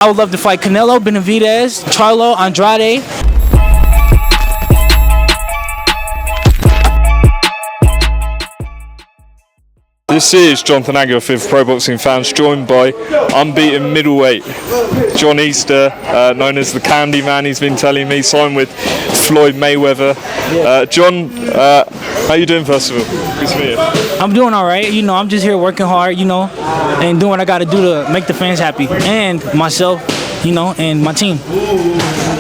I would love to fight Canelo, Benavidez, Charlo, Andrade. This is Jonathan Aguilar with Pro Boxing Fans, joined by unbeaten middleweight John Easter, known as the Candy Man. He's been telling me, signed with Floyd Mayweather. John, how you doing first of all? Good to meet you. I'm doing all right. You know, I'm just here working hard, you know, and doing what I got to do to make the fans happy and myself, you know, and my team.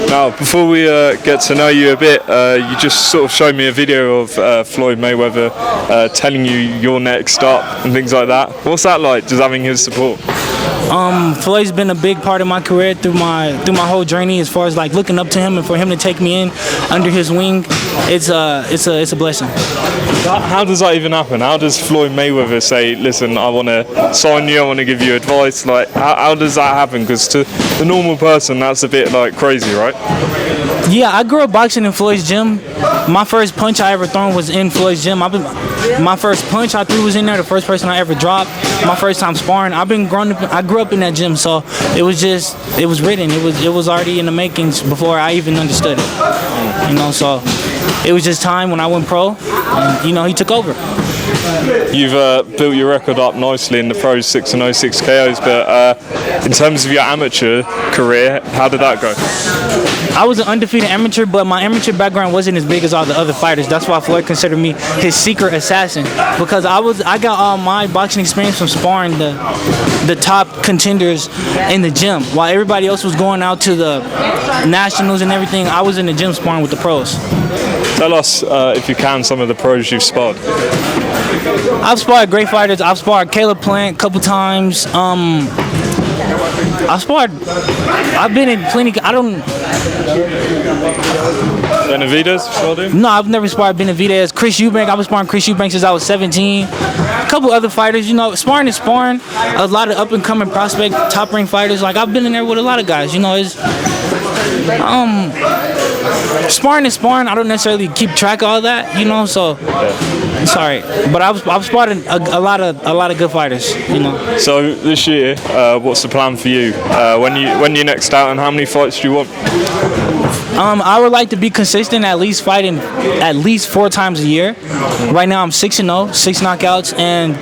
Now, before we get to know you a bit, you just sort of showed me a video of Floyd Mayweather telling you your next up and things like that. What's that like, just having his support? Floyd's been a big part of my career through my whole journey, as far as like looking up to him and for him to take me in under his wing. It's a blessing. How does that even happen? How does Floyd Mayweather say, listen, I want to sign you, I want to give you advice? Like, how does that happen? Because to the normal person, that's a bit like crazy, right? Yeah, I grew up boxing in Floyd's gym. My first punch I ever thrown was in Floyd's gym. My first punch I threw was in there. The first person I ever dropped. My first time sparring. I grew up in that gym, so it was written. It was already in the makings before I even understood it. You know, so it was just time when I went pro, and, you know, he took over. You've built your record up nicely in the pros, 6-0, 6 KOs, but in terms of your amateur career, how did that go? I was an undefeated amateur, but my amateur background wasn't as big as all the other fighters. That's why Floyd considered me his secret assassin, because I got all my boxing experience from sparring the top contenders in the gym. While everybody else was going out to the nationals and everything, I was in the gym sparring with the pros. Tell us, if you can, some of the pros you've sparred. I've sparred great fighters. I've sparred Caleb Plant a couple times. I've been in plenty. Benavidez? No, I've never sparred Benavidez. Chris Eubank, I was sparring Chris Eubank since I was 17. A couple other fighters, you know, sparring is sparring. A lot of up and coming prospect, top ranked fighters. Like, I've been in there with a lot of guys. You know, it's sparring is sparring. I don't necessarily keep track of all that, you know. So sorry, but I've sparred a lot of good fighters, you know. So this year, what's the plan for you? When you next out, and how many fights do you want? I would like to be consistent, at least fighting at least 4 times a year. Right now I'm 6-0, 6 knockouts, and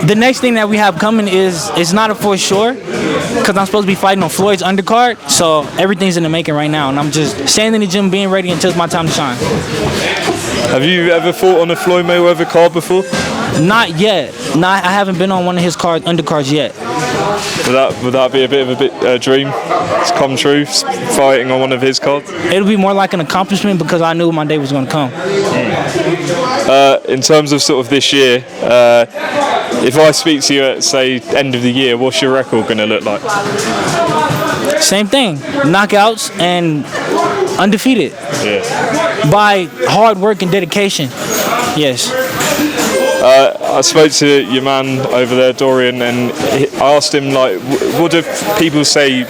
the next thing that we have coming is, it's not a for sure, because I'm supposed to be fighting on Floyd's undercard. So everything's in the making right now, and I'm just staying in the gym, being ready until it's my time to shine. Have you ever fought on a Floyd Mayweather card before? Not yet. I haven't been on one of his undercards yet. Would that be a bit of a dream to come true, fighting on one of his cards? It'll be more like an accomplishment, because I knew my day was going to come. In terms of sort of this year, if I speak to you at, say, end of the year, what's your record going to look like? Same thing. Knockouts and undefeated. Yeah. By hard work and dedication. Yes. I spoke to your man over there, Dorian, and I asked him, like, what do people say,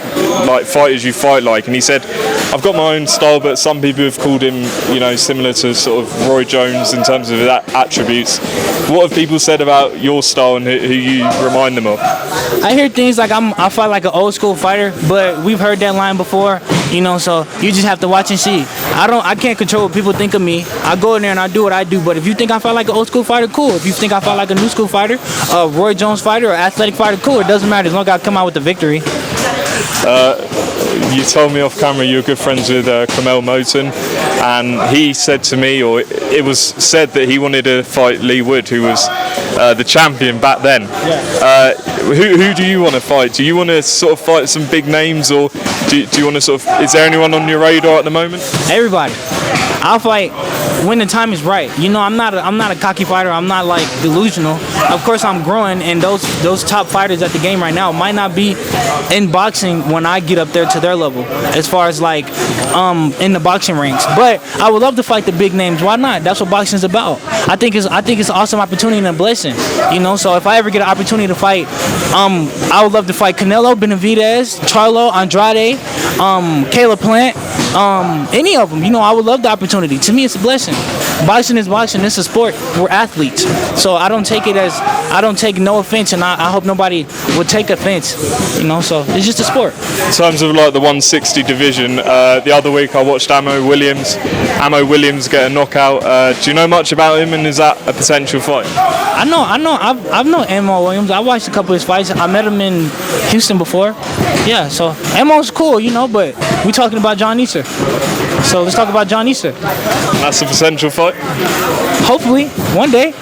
like, fighters you fight like? And he said, I've got my own style, but some people have called him, you know, similar to sort of Roy Jones in terms of that attributes. What have people said about your style and who you remind them of? I hear things like I fight like an old school fighter, but we've heard that line before, you know, so you just have to watch and see. I can't control what people think of me. I go in there and I do what I do, but if you think I fight like an old school fighter, cool. If you think I fight like a new school fighter, a Roy Jones fighter, or athletic fighter, cool. It doesn't matter as long as I come out with the victory. You told me off camera you're good friends with Curmel Moton, and he said to me, or it was said that he wanted to fight Lee Wood, who was the champion back then. Yeah. Who do you want to fight? Do you want to sort of fight some big names, or do you want to sort of, is there anyone on your radar at the moment? Everybody. I'll fight when the time is right. You know, I'm not a cocky fighter. I'm not like delusional. Of course, I'm growing, and those top fighters at the game right now might not be in boxing when I get up there to their level, as far as like in the boxing ranks. But I would love to fight the big names. Why not? That's what boxing is about. I think it's an awesome opportunity and a blessing. You know, so if I ever get an opportunity to fight, I would love to fight Canelo, Benavidez, Charlo, Andrade, Caleb Plant. Any of them. You know, I would love the opportunity. To me, it's a blessing. Boxing is boxing. It's a sport. We're athletes. So I don't take no offense, and I hope nobody would take offense. You know, so it's just a sport. In terms of like the 160 division, the other week I watched Ammo Williams get a knockout. Do you know much about him, and is that a potential fight? I know. I've known Ammo Williams. I watched a couple of his fights. I met him in Houston before. Yeah, so Ammo's cool, you know, but we're talking about John Easter. So let's talk about John Easter. That's a potential fight? Hopefully, one day.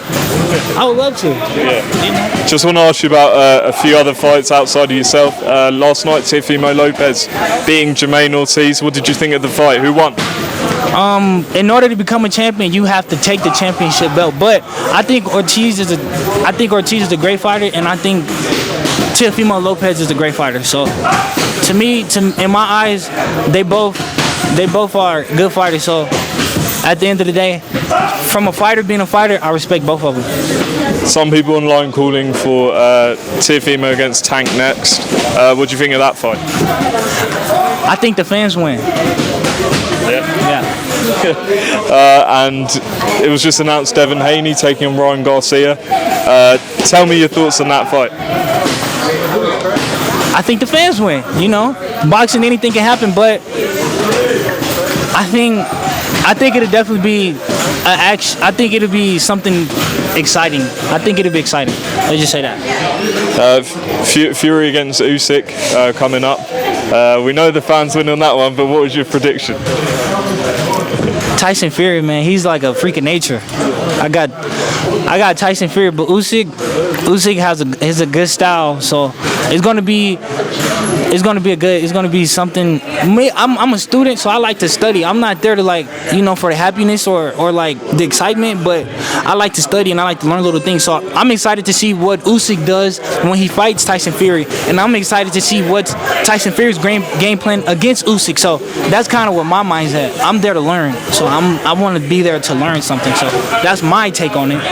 I would love to. Yeah. Just want to ask you about a few other fights outside of yourself. Last night, Teofimo Lopez beating Jermaine Ortiz. What did you think of the fight? Who won? In order to become a champion, you have to take the championship belt. But I think Ortiz is a great fighter, and I think Teofimo Lopez is a great fighter. So, to me, in my eyes, they both are good fighters. So, at the end of the day, from a fighter being a fighter, I respect both of them. Some people online calling for Teofimo against Tank next. What do you think of that fight? I think the fans win. Yeah. And it was just announced Devin Haney taking on Ryan Garcia. Tell me your thoughts on that fight. I think the fans win. You know, boxing, anything can happen, but I think it'll definitely be I think it'll be something exciting. I think it'll be exciting. Let's just say that. Fury against Usyk coming up. We know the fans win on that one, but what was your prediction? Tyson Fury, man, he's like a freak of nature. I got Tyson Fury, but Usyk has a good style, so it's gonna be something. I'm a student, so I like to study. I'm not there to for the happiness or like the excitement, but I like to study and I like to learn little things. So I'm excited to see what Usyk does when he fights Tyson Fury, and I'm excited to see what's Tyson Fury's game plan against Usyk. So that's kind of what my mind's at. I'm there to learn, so I want to be there to learn something. So that's my take on it.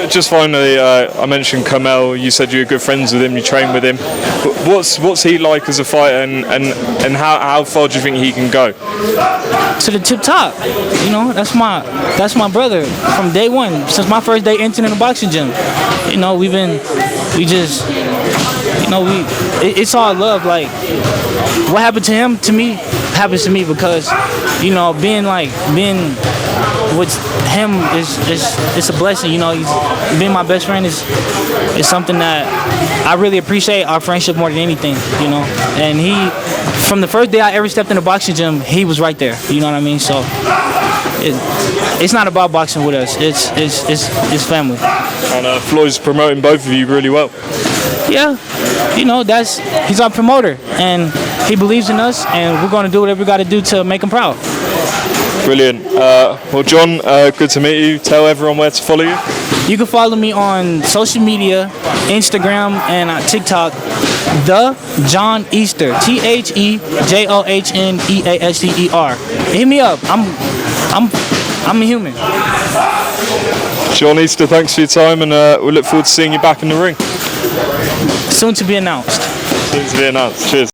Just finally, I mentioned Curmel. You said you were good friends with him. You train with him. What's he like as a fighter, and how far do you think he can go? To the tip top. You know, that's my brother from day one. Since my first day entering the boxing gym. You know, it's all love. Like, what happened to him, to me, happens to me because, you know, being with him is a blessing. You know, being my best friend is something that I really appreciate our friendship more than anything. You know, and from the first day I ever stepped in the boxing gym, he was right there. You know what I mean? So it's not about boxing with us. It's family. And Floyd's promoting both of you really well. Yeah, you know, he's our promoter, and he believes in us, and we're going to do whatever we got to do to make him proud. Brilliant. Well, John, good to meet you. Tell everyone where to follow you. You can follow me on social media, Instagram and TikTok. The John Easter, TheJohneaster. Hit me up. I'm a human. John Easter, thanks for your time, and we look forward to seeing you back in the ring. Soon to be announced. Soon to be announced. Cheers.